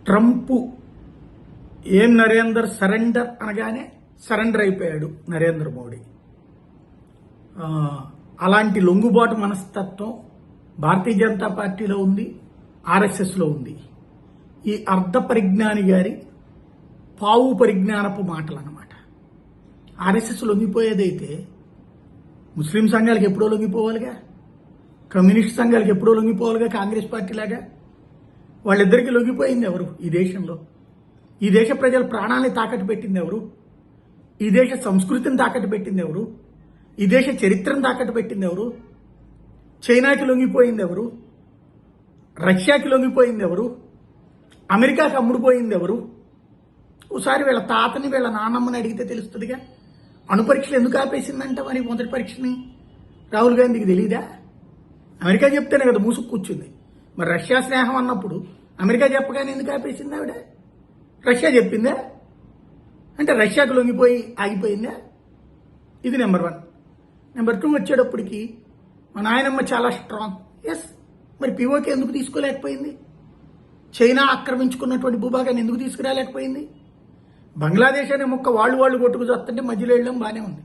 Trump ఏం Narender surrender అనగానే surrender అయిపోయాడు నరేంద్ర మోడీ. అలాంటి లొంగుబాటు మనస్తత్వం భారతీయ జనతా పార్టీలో ఉంది, ఆర్ఎస్ఎస్లో ఉంది. ఈ అర్ధ పరిజ్ఞాని గారి పావు పరిజ్ఞానపు మాటలు అన్నమాట. ఆర్ఎస్ఎస్ లొంగిపోయేదైతే ముస్లిం సంఘాలకు ఎప్పుడో లొంగిపోవాలిగా, కమ్యూనిస్ట్ సంఘాలకు ఎప్పుడో లొంగిపోవాలిగా, కాంగ్రెస్ పార్టీలాగా. వాళ్ళిద్దరికీ లొంగిపోయింది ఎవరు? ఈ దేశంలో ఈ దేశ ప్రజల ప్రాణాలని తాకట్టు పెట్టింది ఎవరు? ఈ దేశ సంస్కృతిని తాకట్టు పెట్టింది ఎవరు? ఈ దేశ చరిత్రను తాకట్టు పెట్టింది ఎవరు? చైనాకి లొంగిపోయింది ఎవరు? రష్యాకి లొంగిపోయింది ఎవరు? అమెరికాకి అమ్ముడుపోయింది ఎవరు? ఒకసారి వీళ్ళ తాతని వీళ్ళ నాన్నమ్మని అడిగితే తెలుస్తుందిగా. అణుపరీక్షలు ఎందుకు ఆపేసిందంట మరి మొదటి పరీక్షని? రాహుల్ గాంధీకి తెలీదా? అమెరికా చెప్తేనే కదా మూసుకు కూర్చుంది. మరి రష్యా స్నేహం అన్నప్పుడు అమెరికా చెప్పగానే ఎందుకు ఆపేసింది ఆవిడ? రష్యా చెప్పిందా? అంటే రష్యాకు లొంగిపోయి ఆగిపోయిందా? ఇది నెంబర్ 1. నెంబర్ 2 వచ్చేటప్పటికి మా నాయనమ్మ చాలా స్ట్రాంగ్. ఎస్, మరి పిఓకే ఎందుకు తీసుకోలేకపోయింది? చైనా ఆక్రమించుకున్నటువంటి భూభాగాన్ని ఎందుకు తీసుకురాలేకపోయింది? బంగ్లాదేశ్ అనే ముక్క వాళ్ళు కొట్టుకు చూస్తుంటే మధ్యలో వెళ్ళడం బాగానే ఉంది.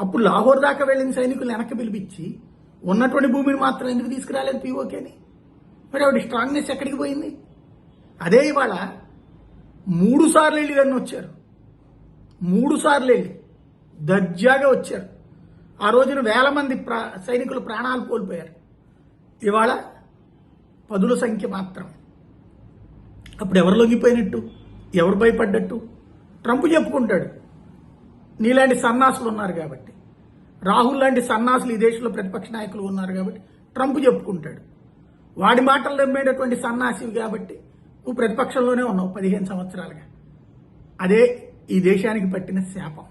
అప్పుడు లాహోర్ దాకా వెళ్ళిన సైనికులు వెనక్కి పిలిపించి ఉన్నటువంటి భూమిని మాత్రం ఎందుకు తీసుకురాలేదు పిఓకేని? మరి ఆవిడ స్ట్రాంగ్నెస్ ఎక్కడికి పోయింది? అదే ఇవాళ 3 సార్లు వెళ్ళి దాన్ని వచ్చారు. 3 సార్లు వెళ్ళి దర్జాగా వచ్చారు. ఆ రోజున వేల మంది సైనికులు ప్రాణాలు కోల్పోయారు. ఇవాళ 10ల సంఖ్య మాత్రం. అప్పుడు ఎవరు లొంగిపోయినట్టు? ఎవరు భయపడ్డట్టు? ట్రంప్ చెప్పుకుంటాడు, నీలాంటి సన్నాసులు ఉన్నారు కాబట్టి, రాహుల్ లాంటి సన్నాసులు ఈ దేశంలో ప్రతిపక్ష నాయకులు ఉన్నారు కాబట్టి ట్రంప్ చెప్పుకుంటాడు. వాడి మాటలు నమ్మేటటువంటి సన్నాసివి కాబట్టి నువ్వు ప్రతిపక్షంలోనే ఉన్నావు 15 సంవత్సరాలుగా. అదే ఈ దేశానికి పట్టిన శాపం.